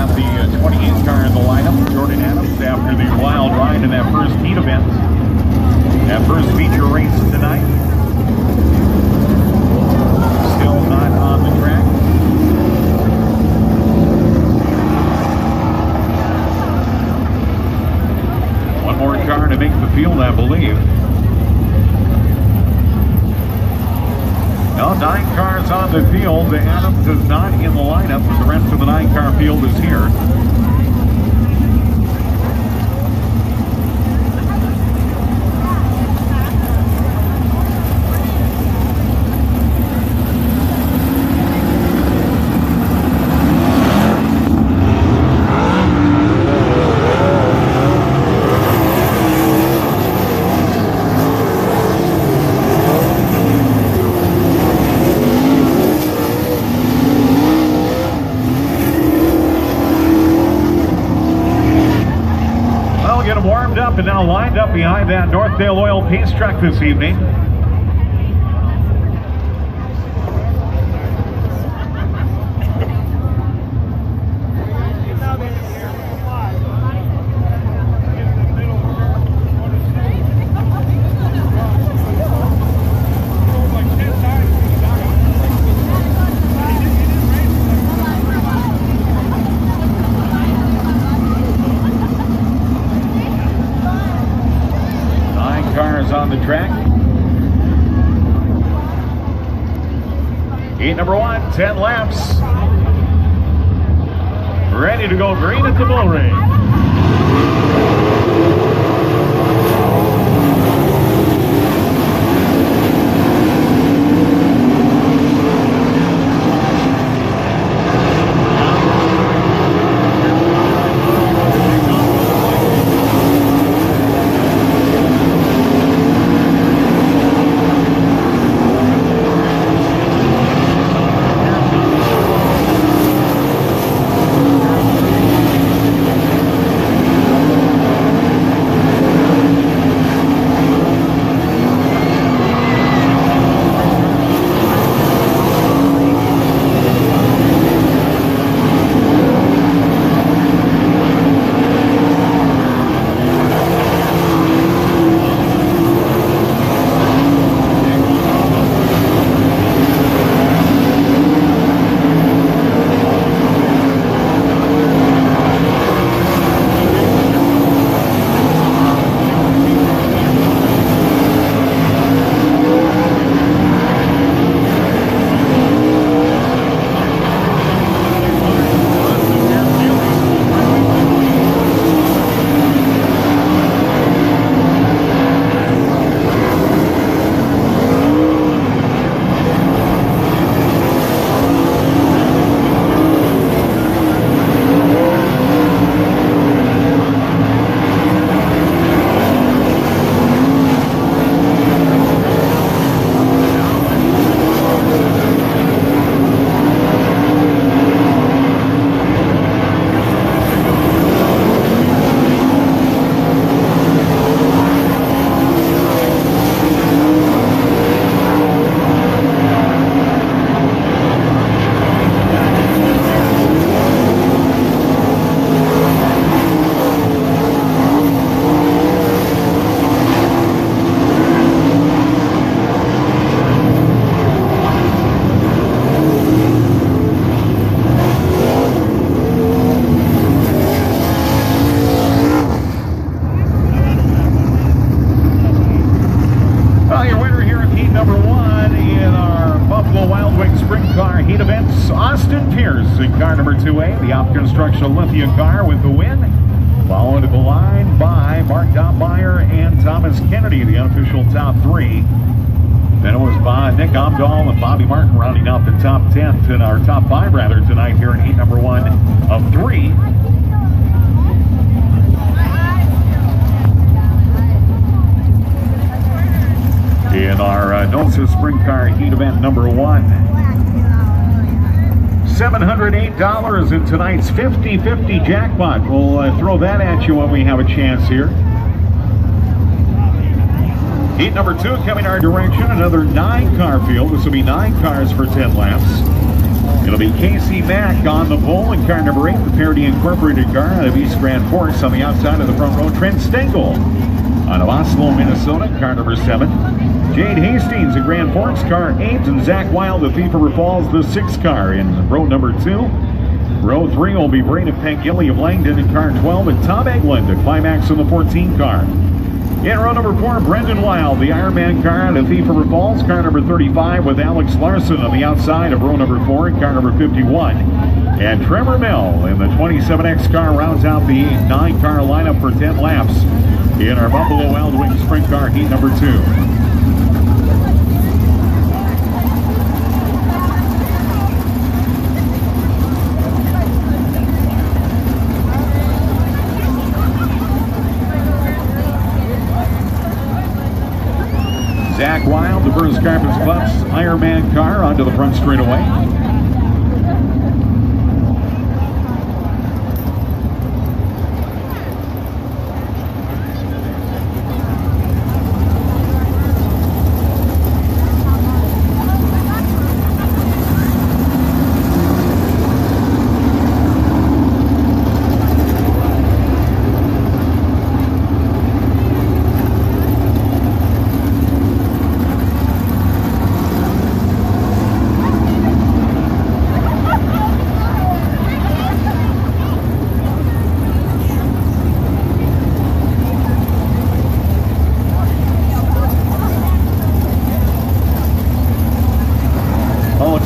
have the 28th car in the lineup, Jordan Adams, after the wild ride in that first heat event. That first feature race tonight. Still not on the track. One more car to make the field, I believe. Now 9 cars on the field. Adams is not in the lineup, but the rest of the 9-car field is here. Up and now lined up behind that Northdale Oil pace truck this evening. On the track. Heat number 1, 10 laps. Ready to go green at the bull ring. Car number 2A, the Op Construction Olympia car with the win, followed at the line by Mark Dobbmeyer and Thomas Kennedy, the unofficial top 3. Then it was by Nick Omdahl and Bobby Martin rounding out the top 10, our top 5 rather, tonight here in heat number 1 of 3. In our NOSA Sprint Car Heat Event number 1. $708 in tonight's 50-50 jackpot. We'll throw that at you when we have a chance here. Heat number 2 coming our direction. Another 9-car field. This will be 9 cars for 10 laps. It'll be Casey Mack on the pole in car number 8, the Parity Incorporated car out of East Grand Forks. On the outside of the front row, Trent Stengel out of Oslo, Minnesota, car number 7. Jade Hastings in Grand Forks, car 8, and Zach Wild of Thief River Falls, the 6th car in row number 2. Row 3 will be Braden Pengilly of Langdon in car 12, and Tom Egland of Climax in the 14 car. In row number 4, Brendan Wild, the Ironman car out of Thief River Falls, car number 35, with Alex Larson on the outside of row number 4 in car number 51. And Trevor Mill in the 27X car rounds out the 9-car lineup for 10 laps in our Buffalo Wild Wings Sprint Car Heat number 2. Zach Wild, the Burns Carpets Club's Ironman car onto the front straightaway.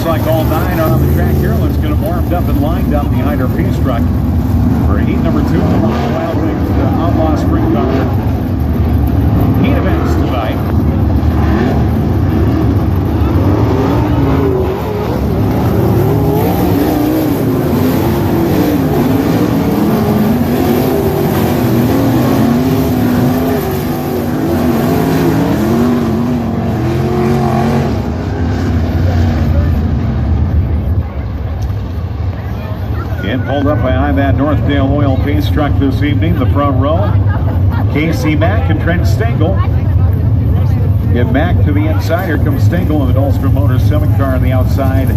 Like all 9 are on the track here. Let's get them warmed up and lined up behind our pace truck for heat number 2 of the Wild Wings Outlaw Sprint Car heat events tonight. Pulled up behind that Northdale Oil pace truck this evening, the front row. Casey Mack and Trent Stengel. Get Mack to the inside. Here comes Stengel in the Dahlstrom Motors 7 car on the outside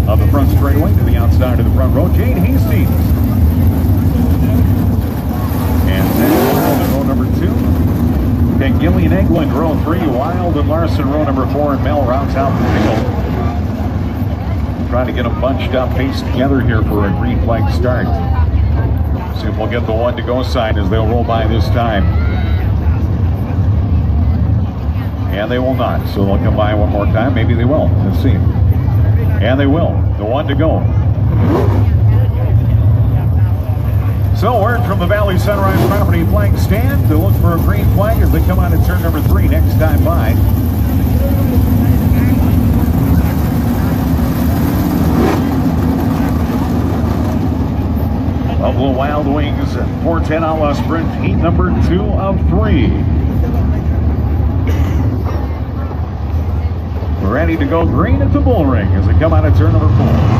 of the front straightaway to the outside of the front row. Jade Hastings. And Zach Wild in row number 2. Then Gillian Egland, row 3. Wild and Larson, row number 4. And Mel rounds out the field. Trying to get them bunched up, paced together here for a green flag start. See if we'll get the 1-to-go sign as they'll roll by this time. And they will not, so they'll come by one more time. Maybe they will. Let's see. And they will. The 1-to-go. So word from the Valley Sunrise Property flag stand to look for a green flag as they come out at turn number 3 next time by. Buffalo Wild Wings 410 Outlaw Sprint heat number 2 of 3. We're ready to go green at the bull ring as they come out of turn number 4.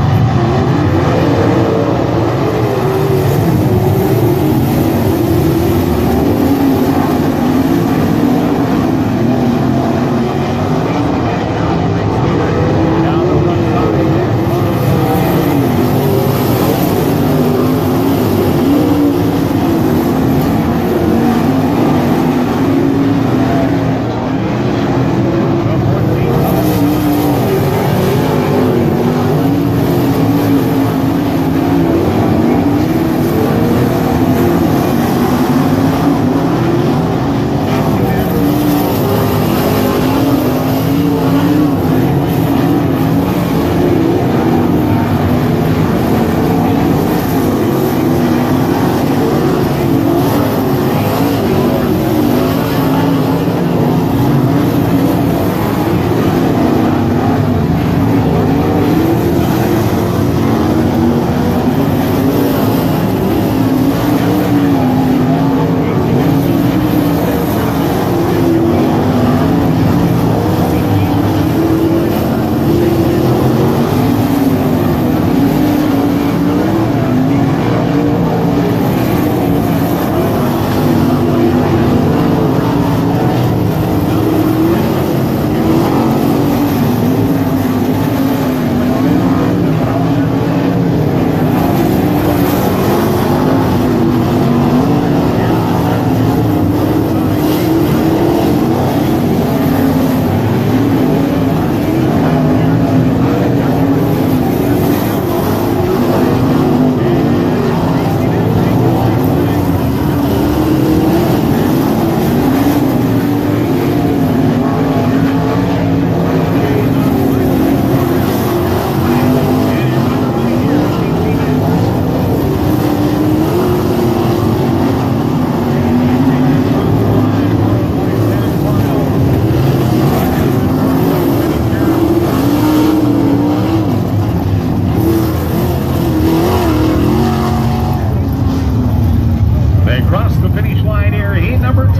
the finish line here, heat number 2.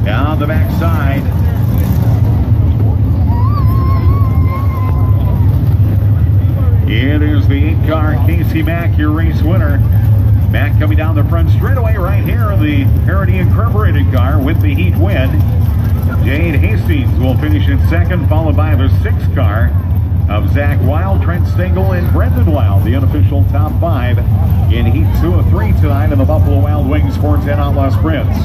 Down the backside. It is the 8-car Casey Mack, your race winner. Mack coming down the front straightaway right here, the Parity Incorporated car with the heat win. Jade Hastings will finish in second, followed by the 6th car of Zach Wild, Trent Stengel, and Brendan Wild, the unofficial top 5 in heat 2 of 3 tonight in the Buffalo Wild Wings Sports and Outlaw Sprints.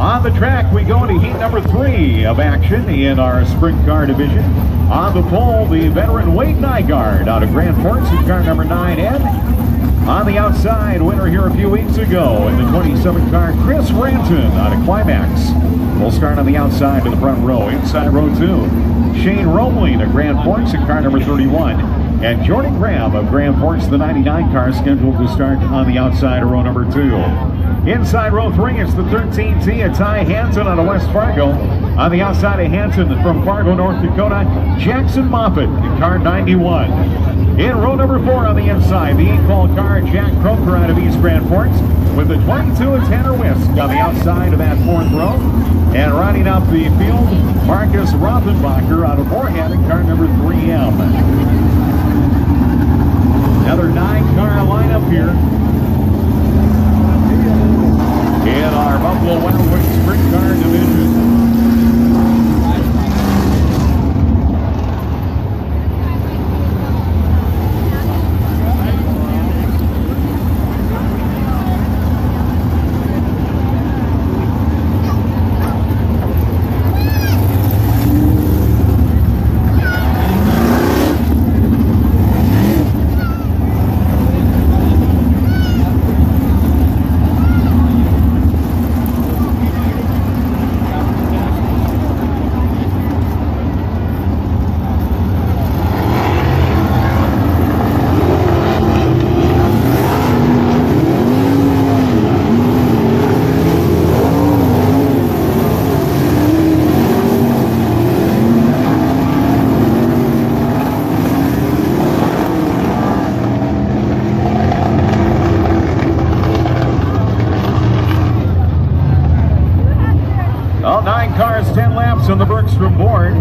On the track, we go into heat number 3 of action in our sprint car division. On the pole, the veteran Wade Nygaard out of Grand Forks in car number 9N. On the outside, winner here a few weeks ago in the 27 car, Chris Ranton out of Climax. We'll start on the outside to the front row. Inside row 2, Shane Roebling of Grand Forks in car number 31. And Jordan Graham of Grand Forks, the 99 car, scheduled to start on the outside of row number 2. Inside row 3, it's the 13T of Ty Hansen out of West Fargo. On the outside of Hansen from Fargo, North Dakota, Jackson Moffitt in car 91. In row number 4 on the inside, the 8-ball car, Jack Croker out of East Grand Forks, with the 22 of Tanner Wisk on the outside of that 4th row. And riding up the field, Marcus Rothenbacher out of Moorhead in car number 3M. Another 9-car lineup here in our Buffalo Wild Wings sprint car division. On the Bergstrom board,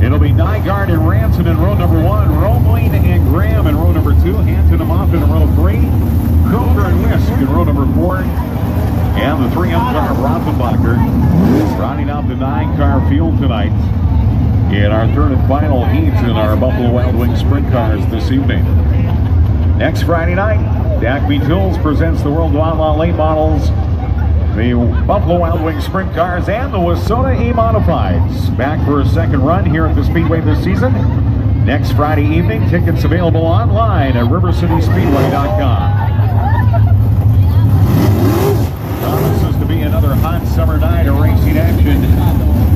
it'll be Nygaard and Ranson in row number 1, Roebling and Graham in row number 2, Hanson and Moffitt in row 3, Croker and Wisk in row number 4, and the 3M car Rothenbacher rounding out the 9-car field tonight in our 3rd and final heat in our Buffalo Wild Wings sprint cars this evening. Next Friday night, Acme Tools presents the World of Outlaw Late Models, the Buffalo Wild Wings sprint cars, and the Wasona E-Modifieds. Back for a 2nd run here at the Speedway this season. Next Friday evening, tickets available online at rivercityspeedway.com. Promises to be another hot summer night of racing action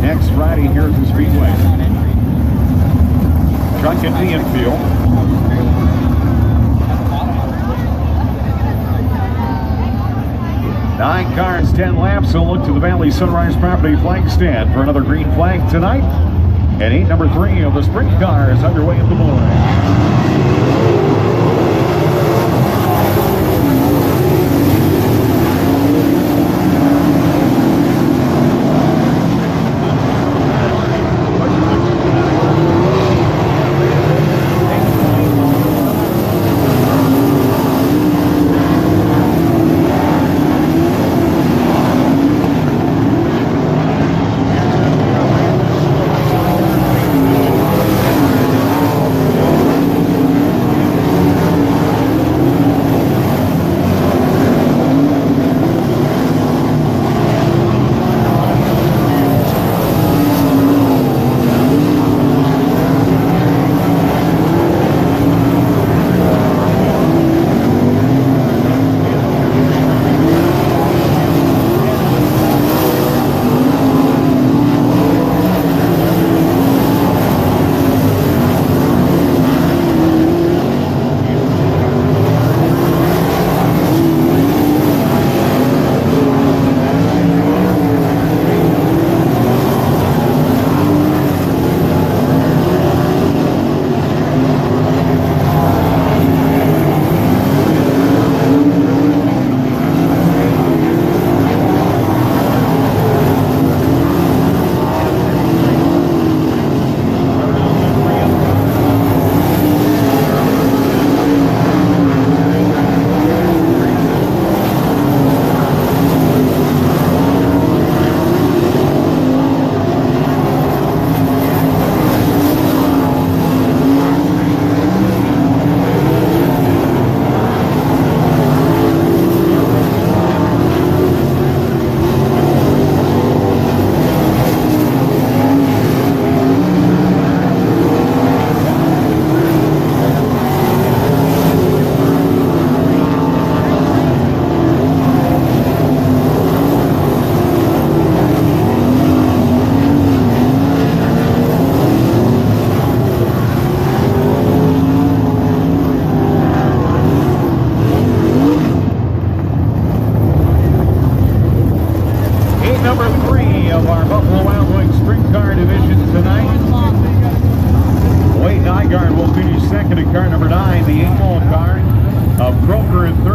next Friday here at the Speedway. Truck and the infield. 9 cars, 10 laps. So look to the Valley Sunrise Property flag stand for another green flag tonight. And heat number 3 of the sprint car is underway in the morning. finished second in car number 9, the 8-ball car of Croker in third.